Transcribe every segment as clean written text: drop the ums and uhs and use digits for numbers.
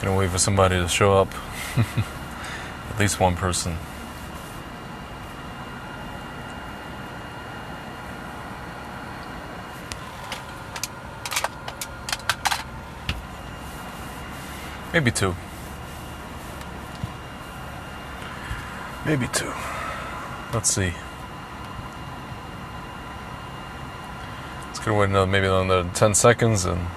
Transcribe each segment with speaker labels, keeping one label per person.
Speaker 1: Gonna wait for somebody to show up. At least one person. Maybe two. Maybe two. Let's see. It's gonna wait maybe another 10 seconds and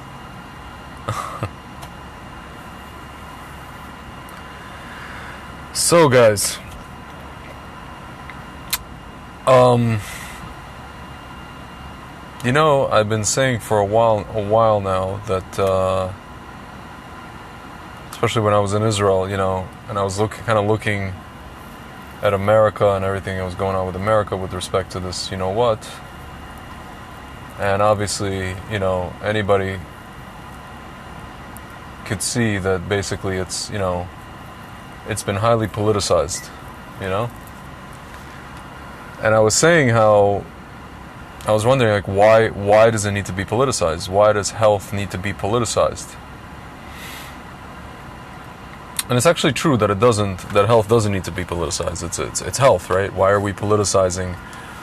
Speaker 1: so guys, you know, I've been saying for a while now that especially when I was in Israel, you know, and I was looking at America and everything that was going on with America with respect to this, you know what, and obviously, you know, anybody could see that basically it's, you know, it's been highly politicized, you know? And I was saying how I was wondering, like, why does it need to be politicized? Why does health need to be politicized? And it's actually true that that health doesn't need to be politicized. It's health, right? Why are we politicizing?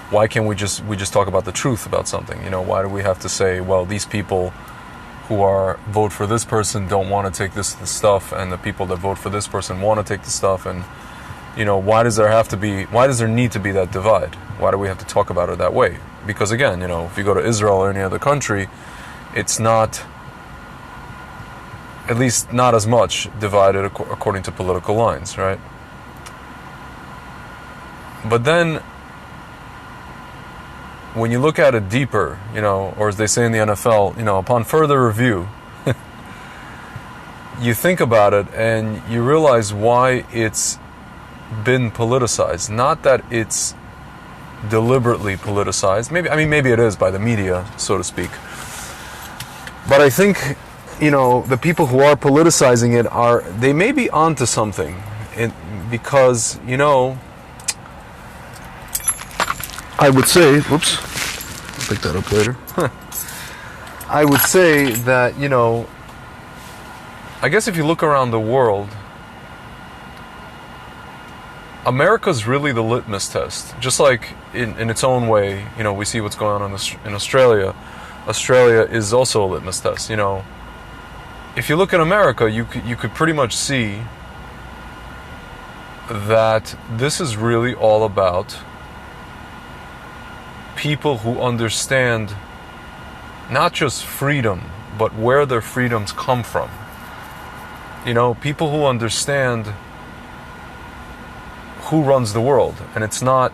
Speaker 1: Why can't we just talk about the truth about something? You know, why do we have to say, well, these people who vote for this person don't want to take this stuff, and the people that vote for this person want to take the stuff, and you know, why does there need to be that divide? Why do we have to talk about it that way? Because again, you know, if you go to Israel or any other country, it's not, at least not as much divided according to political lines, right? But then when you look at it deeper, you know, or as they say in the NFL, you know, upon further review, you think about it and you realize why it's been politicized. Not that it's deliberately politicized. Maybe it is by the media, so to speak. But I think, you know, the people who are politicizing it they may be onto something, because, you know, I would say, whoops, I'll pick that up later. I would say that, you know, I guess if you look around the world, America's really the litmus test. Just like in its own way, you know, we see what's going on in Australia. Australia is also a litmus test, you know. If you look at America, you could pretty much see that this is really all about people who understand not just freedom, but where their freedoms come from. You know, people who understand who runs the world, and it's not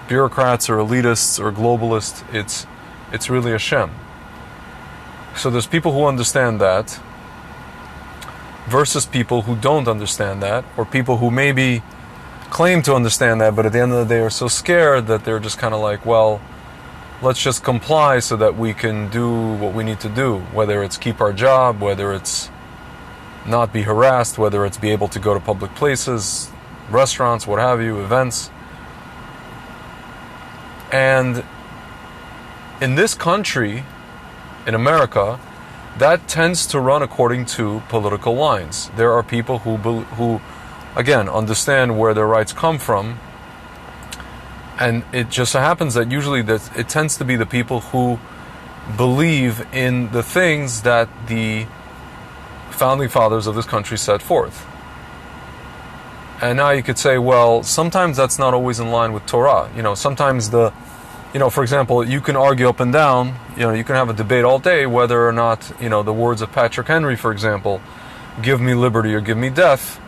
Speaker 1: bureaucrats or elitists or globalists. It's really Hashem. So there's people who understand that versus people who don't understand that, or people who maybe claim to understand that, but at the end of the day are so scared that they're just kind of like, well, let's just comply so that we can do what we need to do, whether it's keep our job, whether it's not be harassed, whether it's be able to go to public places, restaurants, what have you, events. And in this country, in America, that tends to run according to political lines. There are people who again, understand where their rights come from, and it just so happens that usually it tends to be the people who believe in the things that the founding fathers of this country set forth. And now you could say, well, sometimes that's not always in line with Torah. You know, sometimes for example, you can argue up and down, you know, you can have a debate all day whether or not, you know, the words of Patrick Henry, for example, give me liberty or give me death,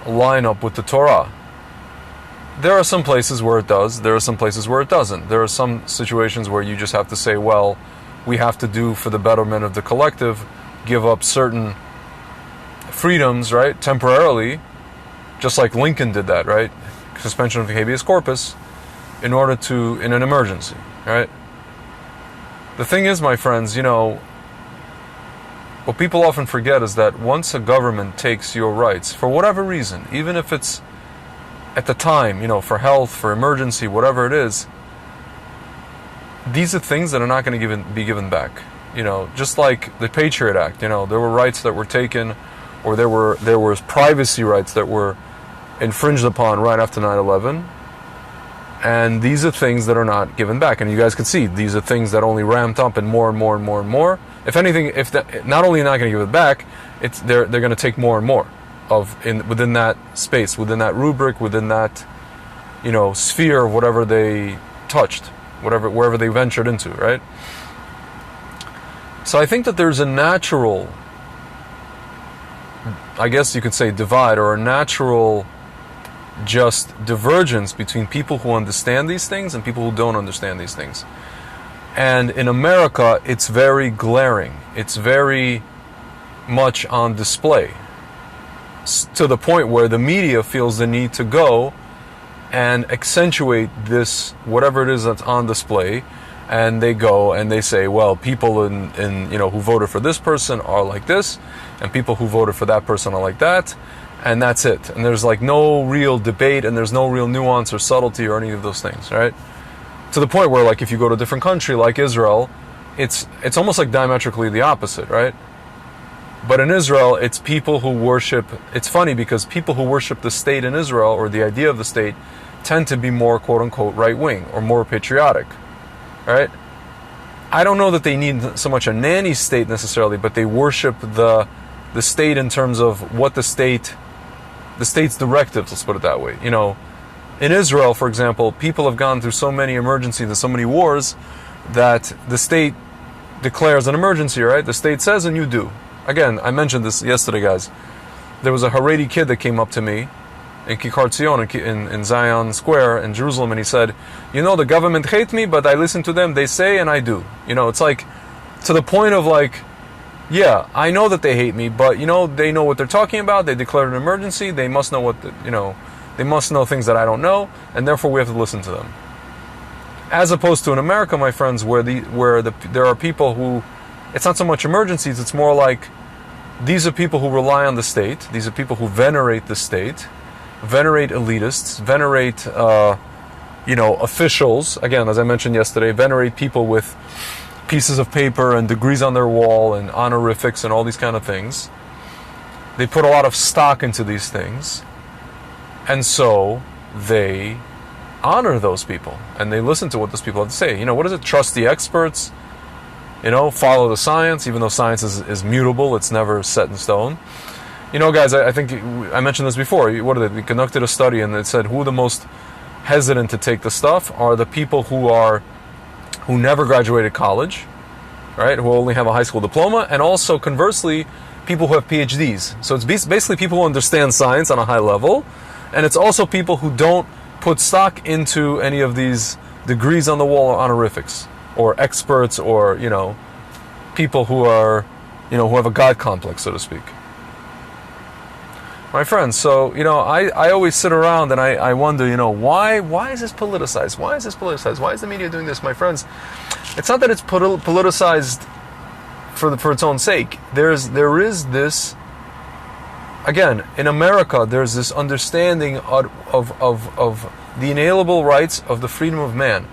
Speaker 1: line up with the Torah. There are some places where it does, there are some places where it doesn't. There are some situations where you just have to say, well, we have to do for the betterment of the collective, give up certain freedoms, right, temporarily, just like Lincoln did that, right? Suspension of habeas corpus in an emergency, right? The thing is, my friends, you know, what people often forget is that once a government takes your rights, for whatever reason, even if it's at the time, you know, for health, for emergency, whatever it is, these are things that are not going to be given back. You know, just like the Patriot Act, you know, there were rights that were taken, or there was privacy rights that were infringed upon right after 9/11. And these are things that are not given back. And you guys can see these are things that only ramped up and more and more and more and more. If anything, if that, not only not going to give it back, they're going to take more and more within that space, within that rubric, within that sphere of whatever they touched, wherever they ventured into, right? So I think that there's a natural, I guess you could say, divide, or a natural just divergence between people who understand these things and people who don't understand these things. And in America, it's very glaring. It's very much on display, to the point where the media feels the need to go and accentuate this, whatever it is that's on display, and they go and they say, well, people in who voted for this person are like this, and people who voted for that person are like that, and that's it. And there's like no real debate, and there's no real nuance or subtlety or any of those things, right? To the point where, like, if you go to a different country like Israel, it's almost like diametrically the opposite, right? But in Israel, it's people who worship, it's funny because people who worship the state in Israel, or the idea of the state, tend to be more quote-unquote right-wing or more patriotic, right? I don't know that they need so much a nanny state necessarily, but they worship the state in terms of what the state's directives, let's put it that way. In Israel, for example, people have gone through so many emergencies and so many wars that the state declares an emergency, right? The state says, and you do. Again, I mentioned this yesterday, guys. There was a Haredi kid that came up to me in Kikar Tzion, in Zion Square in Jerusalem, and he said, the government hate me, but I listen to them, they say, and I do. It's like, to the point of like, yeah, I know that they hate me, but they know what they're talking about, they declared an emergency, they must know they must know things that I don't know, and therefore we have to listen to them. As opposed to in America, my friends, where there are people who, it's not so much emergencies, it's more like, these are people who rely on the state, these are people who venerate the state, venerate elitists, venerate officials, again, as I mentioned yesterday, venerate people with pieces of paper and degrees on their wall and honorifics and all these kind of things. They put a lot of stock into these things, and so they honor those people and they listen to what those people have to say. What is it? Trust the experts, follow the science, even though science is mutable, it's never set in stone. Guys, I think I mentioned this before. What did we conducted a study, and it said who the most hesitant to take the stuff are the people who never graduated college, right? Who only have a high school diploma, and also conversely, people who have PhDs. So it's basically people who understand science on a high level, and it's also people who don't put stock into any of these degrees on the wall or honorifics, or experts, or people who are who have a God complex, so to speak. My friends, so, I always sit around and I wonder, why is this politicized? Why is this politicized? Why is the media doing this? My friends, it's not that it's politicized for its own sake. There is this, again, in America, there's this understanding of the inalienable rights of the freedom of man.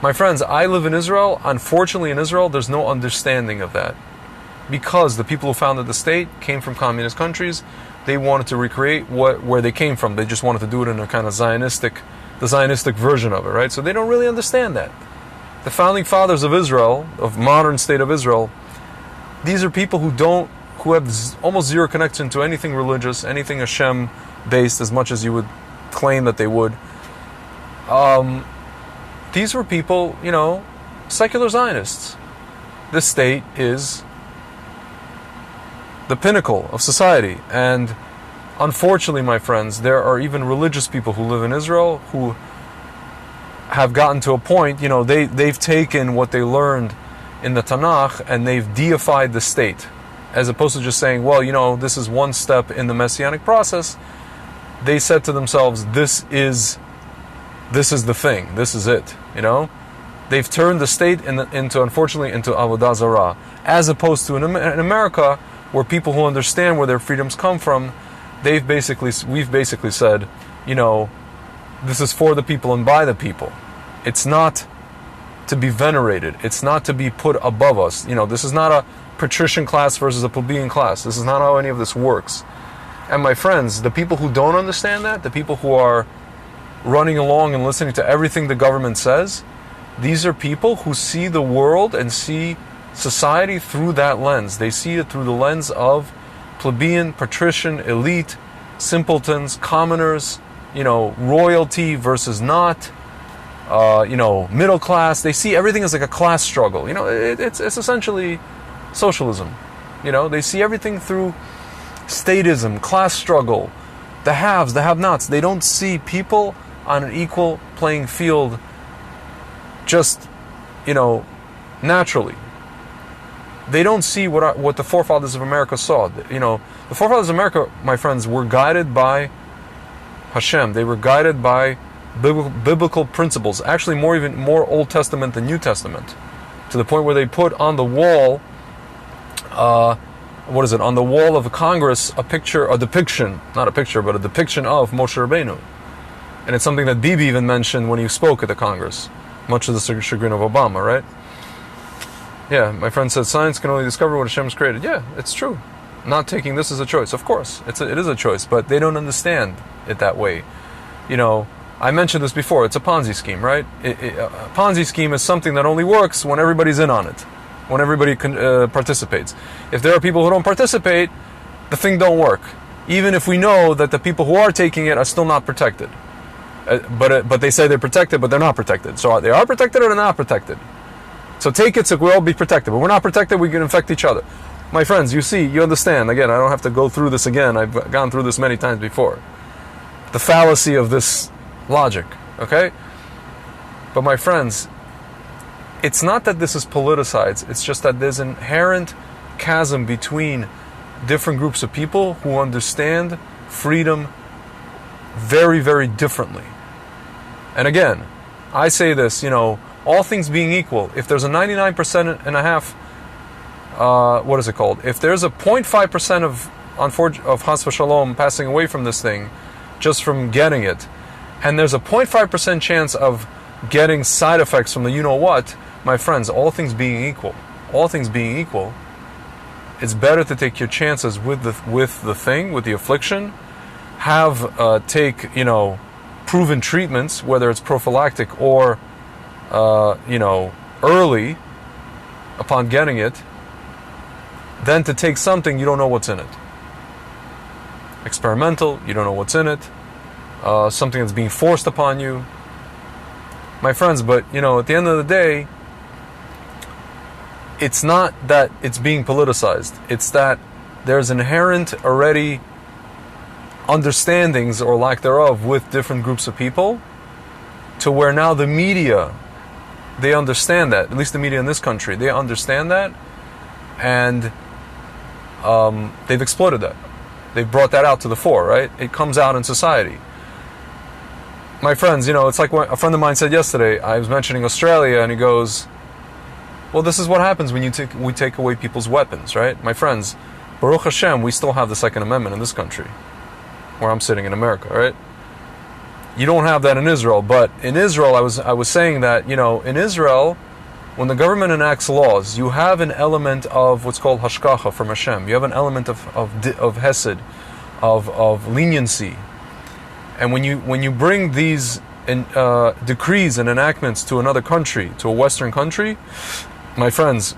Speaker 1: My friends, I live in Israel. Unfortunately, in Israel, there's no understanding of that. Because the people who founded the state came from communist countries. They wanted to recreate where they came from. They just wanted to do it in a kind of the Zionistic version of it, right? So they don't really understand that. The founding fathers of Israel, of modern state of Israel, these are people who have almost zero connection to anything religious, anything Hashem-based, as much as you would claim that they would. These were people, secular Zionists. This state is the pinnacle of society, and unfortunately, my friends, there are even religious people who live in Israel who have gotten to a point, they've taken what they learned in the Tanakh and they've deified the state, as opposed to just saying, well, this is one step in the messianic process. They said to themselves, this is the thing, this is it, They've turned the state unfortunately into Avodah Zarah, as opposed to in America, where people who understand where their freedoms come from, we've basically said, this is for the people and by the people. It's not to be venerated. It's not to be put above us. This is not a patrician class versus a plebeian class. This is not how any of this works. And my friends, the people who don't understand that, the people who are running along and listening to everything the government says, these are people who see the world and see society through that lens. They see it through the lens of plebeian, patrician, elite, simpletons, commoners, royalty versus not, middle class. They see everything as like a class struggle. It's essentially socialism. They see everything through statism, class struggle, the haves, the have-nots. They don't see people on an equal playing field just, naturally. They don't see what the forefathers of America saw. The forefathers of America, my friends, were guided by Hashem. They were guided by biblical principles. Actually, more Old Testament than New Testament, to the point where they put on the wall, on the wall of Congress, a depiction of Moshe Rabbeinu. And it's something that Bibi even mentioned when he spoke at the Congress, much to the chagrin of Obama, right? Yeah, my friend said science can only discover what Hashem's created. Yeah, it's true. Not taking this as a choice, of course. It is a choice, but they don't understand it that way. I mentioned this before. It's a Ponzi scheme, right? A Ponzi scheme is something that only works when everybody's in on it, when everybody participates. If there are people who don't participate, the thing don't work. Even if we know that the people who are taking it are still not protected. But they say they're protected, but they're not protected. So they are protected or they're not protected. So take it so we'll all be protected. But we're not protected, we can infect each other. My friends, you understand. Again, I don't have to go through this again. I've gone through this many times before. The fallacy of this logic, okay? But my friends, it's not that this is politicized. It's just that there's an inherent chasm between different groups of people who understand freedom very, very differently. And again, I say this, all things being equal, if there's a 99% and a half, if there's a 0.5% of Chas v'Shalom passing away from this thing, just from getting it, and there's a 0.5% chance of getting side effects from the you-know-what, my friends, all things being equal, it's better to take your chances with the affliction, take proven treatments, whether it's prophylactic or early upon getting it, than to take something you don't know what's in it. Experimental, you don't know what's in it, something that's being forced upon you. My friends, but at the end of the day, it's not that it's being politicized. It's that there's inherent already understandings or lack thereof with different groups of people, to where now the media, they understand that. At least the media in this country, they understand that, and they've exploited that. They've brought that out to the fore, right? It comes out in society. My friends, it's like what a friend of mine said yesterday. I was mentioning Australia, and he goes, well, this is what happens when we take away people's weapons, right? My friends, Baruch Hashem, we still have the Second Amendment in this country, where I'm sitting in America, right? You don't have that in Israel, but in Israel, I was saying that, in Israel, when the government enacts laws, you have an element of what's called hashkacha from Hashem. You have an element of hesed, of leniency. And when you bring these decrees and enactments to another country, to a Western country, my friends,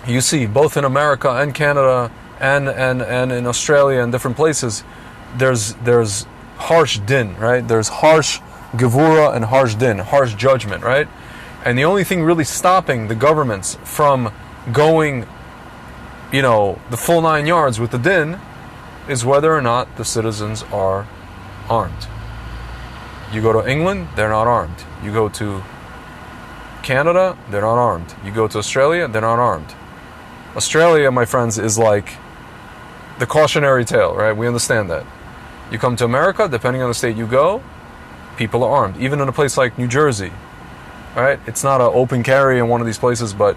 Speaker 1: you see both in America and Canada and in Australia and different places, there's harsh din, right? There's harsh gevura and harsh din, harsh judgment, right? And the only thing really stopping the governments from going, the full 9 yards with the din is whether or not the citizens are armed. You go to England, they're not armed. You go to Canada, they're not armed. You go to Australia, they're not armed. Australia, my friends, is like the cautionary tale, right? We understand that. You come to America, depending on the state you go, people are armed. Even in a place like New Jersey, right? It's not an open carry in one of these places, but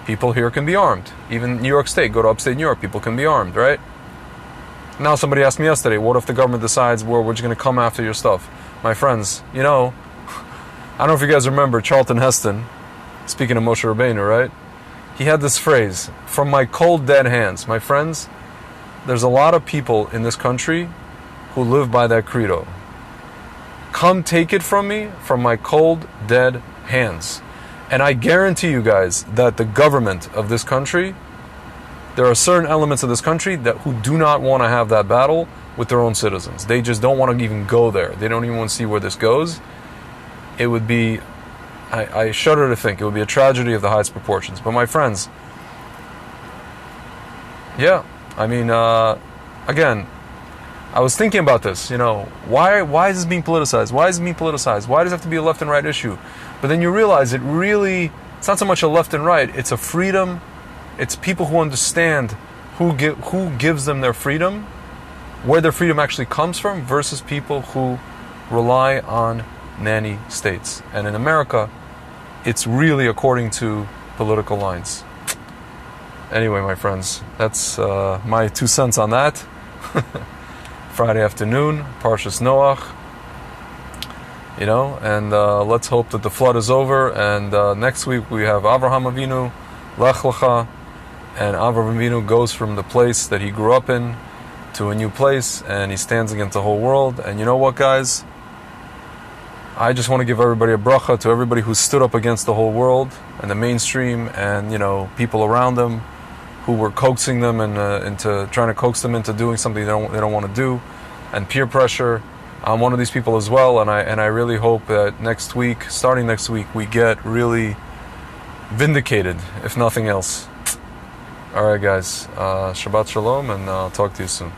Speaker 1: people here can be armed. Even New York State, go to upstate New York, people can be armed, right? Now somebody asked me yesterday, what if the government decides we're just going to come after your stuff? My friends, I don't know if you guys remember Charlton Heston, speaking of Moshe Rabbeinu, right? He had this phrase, from my cold dead hands. My friends, there's a lot of people in this country who live by that credo. Come take it from me, from my cold, dead hands. And I guarantee you guys that the government of this country, there are certain elements of this country who do not want to have that battle with their own citizens. They just don't want to even go there. They don't even want to see where this goes. It would be, I shudder to think, it would be a tragedy of the highest proportions. But my friends, yeah, I mean, again, I was thinking about this, why is this being politicized? Why is it being politicized? Why does it have to be a left and right issue? But then you realize it's not so much a left and right, it's a freedom. It's people who understand who gives them their freedom, where their freedom actually comes from, versus people who rely on nanny states. And in America, it's really according to political lines. Anyway, my friends, that's my 2 cents on that. Friday afternoon, Parshas Noach, and let's hope that the flood is over. And next week we have Avraham Avinu, Lech Lecha, and Avraham Avinu goes from the place that he grew up in to a new place, and he stands against the whole world. And you know what, guys? I just want to give everybody a bracha to everybody who stood up against the whole world and the mainstream, and people around them who were coaxing them and trying to coax them into doing something they don't want to do, and peer pressure. I'm one of these people as well, and I really hope that starting next week, we get really vindicated, if nothing else. All right, guys. Shabbat Shalom, and I'll talk to you soon.